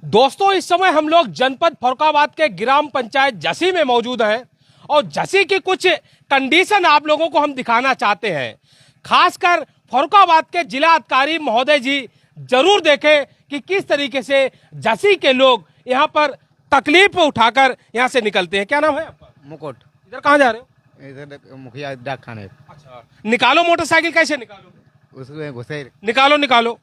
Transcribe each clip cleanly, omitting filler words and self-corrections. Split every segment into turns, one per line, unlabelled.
दोस्तों, इस समय हम लोग जनपद फर्रुखाबाद के ग्राम पंचायत झसी में मौजूद हैं और झसी की कुछ कंडीशन आप लोगों को हम दिखाना चाहते हैं। खासकर फर्रुखाबाद के जिला अधिकारी महोदय जी जरूर देखें कि किस तरीके से झसी के लोग यहाँ पर तकलीफ उठाकर यहाँ से निकलते हैं। क्या नाम है आपका?
मुकुट।
इधर कहाँ जा रहे हो?
इधर मुखिया डाक खाने।
अच्छा, निकालो मोटरसाइकिल। कैसे निकालो?
उसमें घुसे।
निकालो निकालो।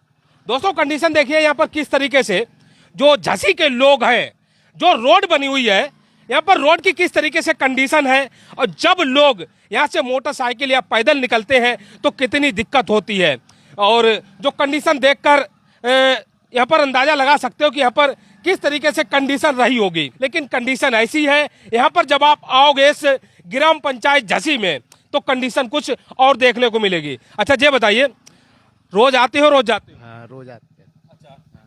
दोस्तों, कंडीशन देखिए यहाँ पर किस तरीके से जो झसी के लोग हैं, जो रोड बनी हुई है यहाँ पर, रोड की किस तरीके से कंडीशन है और जब लोग यहाँ से मोटरसाइकिल या पैदल निकलते हैं तो कितनी दिक्कत होती है। और जो कंडीशन देखकर यहाँ पर अंदाजा लगा सकते हो कि यहाँ पर किस तरीके से कंडीशन रही होगी। लेकिन कंडीशन ऐसी है यहाँ पर, जब आप आओगे इस ग्राम पंचायत झसी में तो कंडीशन कुछ और देखने को मिलेगी। अच्छा, ये बताइए, रोज आते हो? रोज जाते हो?
हाँ, रोज आते हैं।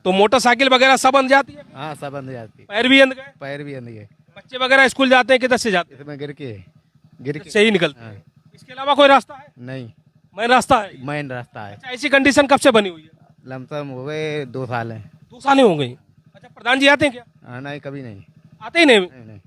तो मोटरसाइकिल वगैरह सब बंद जाती है?
हाँ, सब बंद जाती है।
पैर भी अंध गए?
पैर भी अंध गए।
बच्चे वगैरह स्कूल जाते हैं किधर से जाते हैं?
इसमें गिर के
से ही निकलते हैं।
हाँ।
इसके अलावा कोई रास्ता है?
नहीं,
मेन रास्ता है।
मेन रास्ता है।
अच्छा, ऐसी कंडीशन कब से बनी हुई है?
लमसम हो गए 2 साल है।
2 साल हो गई। अच्छा, प्रधान जी आते हैं क्या?
हाँ, नहीं, कभी नहीं।
आते ही नहीं।
नहीं।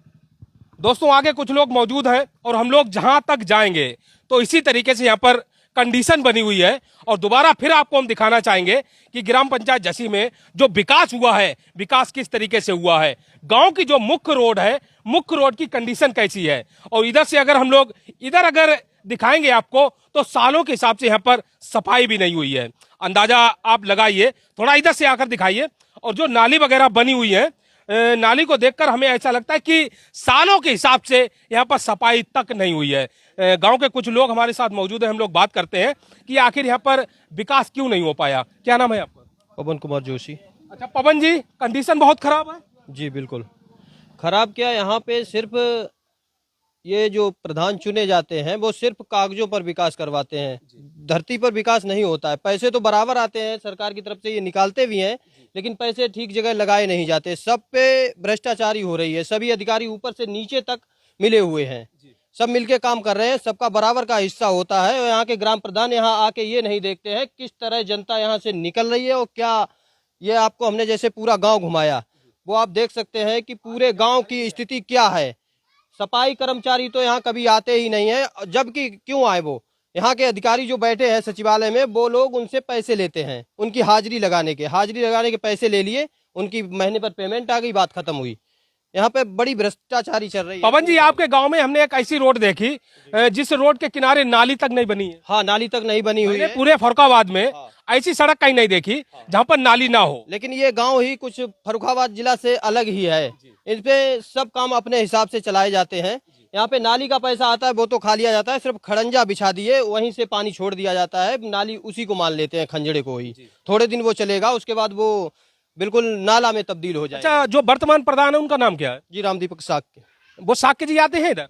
दोस्तों, आगे कुछ लोग मौजूद हैं और हम लोग जहां तक जाएंगे तो इसी तरीके से यहाँ पर कंडीशन बनी हुई है। और दोबारा फिर आपको हम दिखाना चाहेंगे कि ग्राम पंचायत झसी में जो विकास हुआ है, विकास किस तरीके से हुआ है। गांव की जो मुख्य रोड है, मुख्य रोड की कंडीशन कैसी है। और इधर से अगर हम लोग इधर अगर दिखाएंगे आपको तो सालों के हिसाब से यहाँ पर सफाई भी नहीं हुई है। अंदाजा आप लगाइए, थोड़ा इधर से आकर दिखाइए। और जो नाली वगैरह बनी हुई है, नाली को देखकर हमें ऐसा लगता है कि सालों के हिसाब से यहाँ पर सफाई तक नहीं हुई है। गांव के कुछ लोग हमारे साथ मौजूद हैं, हम लोग बात करते हैं कि आखिर यहाँ पर विकास क्यों नहीं हो पाया। क्या नाम है आपका?
पवन कुमार जोशी।
अच्छा पवन जी, कंडीशन बहुत खराब है।
जी बिल्कुल खराब। क्या यहाँ पे सिर्फ ये जो प्रधान चुने जाते हैं वो सिर्फ कागजों पर विकास करवाते हैं, धरती पर विकास नहीं होता है। पैसे तो बराबर आते हैं सरकार की तरफ से, ये निकालते भी हैं, लेकिन पैसे ठीक जगह लगाए नहीं जाते। सब पे भ्रष्टाचारी हो रही है। सभी अधिकारी ऊपर से नीचे तक मिले हुए हैं, सब मिलके काम कर रहे हैं, सबका बराबर का हिस्सा होता है। और यहाँ के ग्राम प्रधान यहाँ आके ये नहीं देखते हैं किस तरह जनता यहाँ से निकल रही है। और क्या ये आपको हमने जैसे पूरा गांव घुमाया, वो आप देख सकते हैं कि पूरे गांव की स्थिति क्या है। सफाई कर्मचारी तो यहाँ कभी आते ही नहीं है, जबकि क्यों आए वो? यहाँ के अधिकारी जो बैठे हैं सचिवालय में, वो लोग उनसे पैसे लेते हैं उनकी हाजिरी लगाने के पैसे ले लिए, उनकी महीने पर पेमेंट आ गई, बात खत्म हुई। यहाँ पे बड़ी भ्रष्टाचारी चल रही है।
पवन जी, आपके गांव में हमने एक ऐसी रोड देखी जिस रोड के किनारे नाली तक नहीं बनी है।
हाँ, नाली तक नहीं बनी हुई है।
पूरे फर्रुखाबाद में ऐसी सड़क कहीं नहीं देखी जहाँ पर नाली ना हो।
लेकिन ये गांव ही कुछ फर्रुखाबाद जिला से अलग ही है। इन पे सब काम अपने हिसाब से चलाए जाते हैं। यहाँ पे नाली का पैसा आता है वो तो खा लिया जाता है, सिर्फ खड़ंजा बिछा दिए, वहीं से पानी छोड़ दिया जाता है, नाली उसी को मान लेते हैं, खंजड़े को ही। थोड़े दिन वो चलेगा, उसके बाद वो बिल्कुल नाला में तब्दील हो जाएगा।
अच्छा, जो वर्तमान प्रधान है उनका नाम क्या है?
जी रामदीपक साक्य।
वो साक्य जी आते हैं इधर?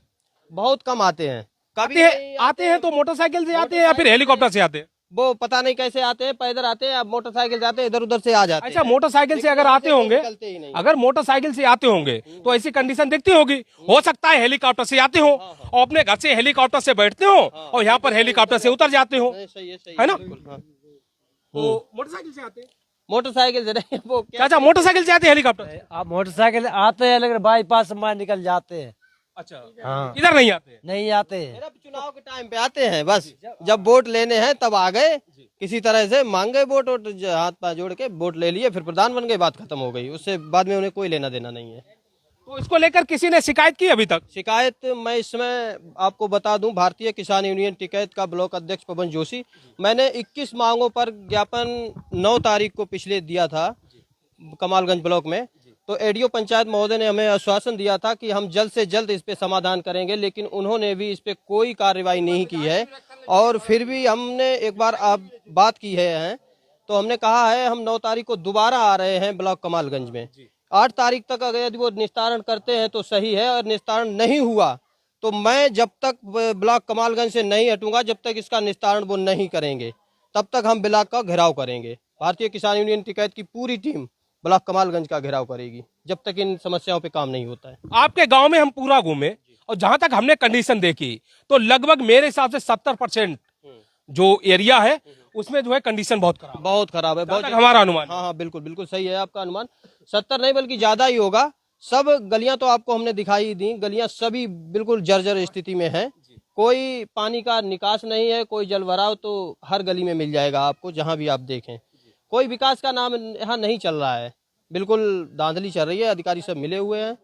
बहुत कम आते हैं। कभी
आते हैं तो मोटरसाइकिल से आते हैं या फिर हेलीकॉप्टर से आते हैं?
वो पता नहीं कैसे आते हैं, पैदल आते हैं या मोटरसाइकिल जाते हैं, इधर उधर से आ जाते हैं।
अच्छा, मोटरसाइकिल से अगर आते होंगे, अगर मोटरसाइकिल से आते होंगे तो ऐसी कंडीशन दिखती होगी। हो सकता है हेलीकॉप्टर से आते हो और अपने घर से हेलीकॉप्टर से बैठते हो और यहाँ पर हेलीकॉप्टर से उतर जाते हो, है ना? तो मोटरसाइकिल से आते हैं?
मोटरसाइकिल से नहीं, वो
अच्छा, मोटरसाइकिल से आते हैं हेलीकॉप्टर?
आप मोटरसाइकिल आते हैं लेकिन बाईपास से निकल जाते हैं।
अच्छा,
हाँ,
इधर नहीं आते?
नहीं आते हैं।
चुनाव के टाइम पे आते हैं, बस जब वोट लेने हैं तब आ गए, किसी तरह से मांग गए वोट और हाथ पांव जोड़ के वोट ले लिए, फिर प्रधान बन गए, बात खत्म हो गई। उससे बाद में उन्हें कोई लेना देना नहीं है।
तो इसको लेकर किसी ने शिकायत की अभी तक?
शिकायत मैं इस समय आपको बता दूं, भारतीय किसान यूनियन टिकैत का ब्लॉक अध्यक्ष पवन जोशी, मैंने 21 मांगों पर ज्ञापन 9 तारीख को पिछले दिया था कमालगंज ब्लॉक में। तो एडीओ पंचायत महोदय ने हमें आश्वासन दिया था कि हम जल्द से जल्द इस पे समाधान करेंगे, लेकिन उन्होंने भी इस पे कोई कार्रवाई नहीं की है। और फिर भी हमने एक बार आप बात की है तो हमने कहा है हम 9 तारीख को दोबारा आ रहे हैं ब्लॉक कमालगंज में। 8 तारीख तक अगर यदि वो निस्तारण करते हैं तो सही है, और निस्तारण नहीं हुआ तो मैं जब तक ब्लॉक कमालगंज से नहीं हटूंगा, जब तक इसका निस्तारण वो नहीं करेंगे, तब तक हम ब्लॉक का घेराव करेंगे। भारतीय किसान यूनियन टिकैत की पूरी टीम ब्लॉक कमालगंज का घेराव करेगी जब तक इन समस्याओं पे काम नहीं होता है।
आपके गांव में हम पूरा घूमे और जहां तक हमने कंडीशन देखी तो लगभग मेरे हिसाब से 70% जो एरिया है उसमें जो है कंडीशन बहुत खराब
बहुत खराब है,
जहाँ
बहुत
तक हमारा अनुमान है।
हाँ हाँ बिल्कुल बिल्कुल सही है आपका अनुमान। 70 नहीं बल्कि ज्यादा ही होगा। सब गलियां तो आपको हमने दिखाई दी, गलियां सभी बिल्कुल जर्जर स्थिति में है। कोई पानी का निकास नहीं है, कोई जल भराव तो हर गली में मिल जाएगा आपको, जहां भी आप देखें। कोई विकास का नाम यहाँ नहीं चल रहा है, बिल्कुल धांधली चल रही है। अधिकारी सब मिले हुए हैं।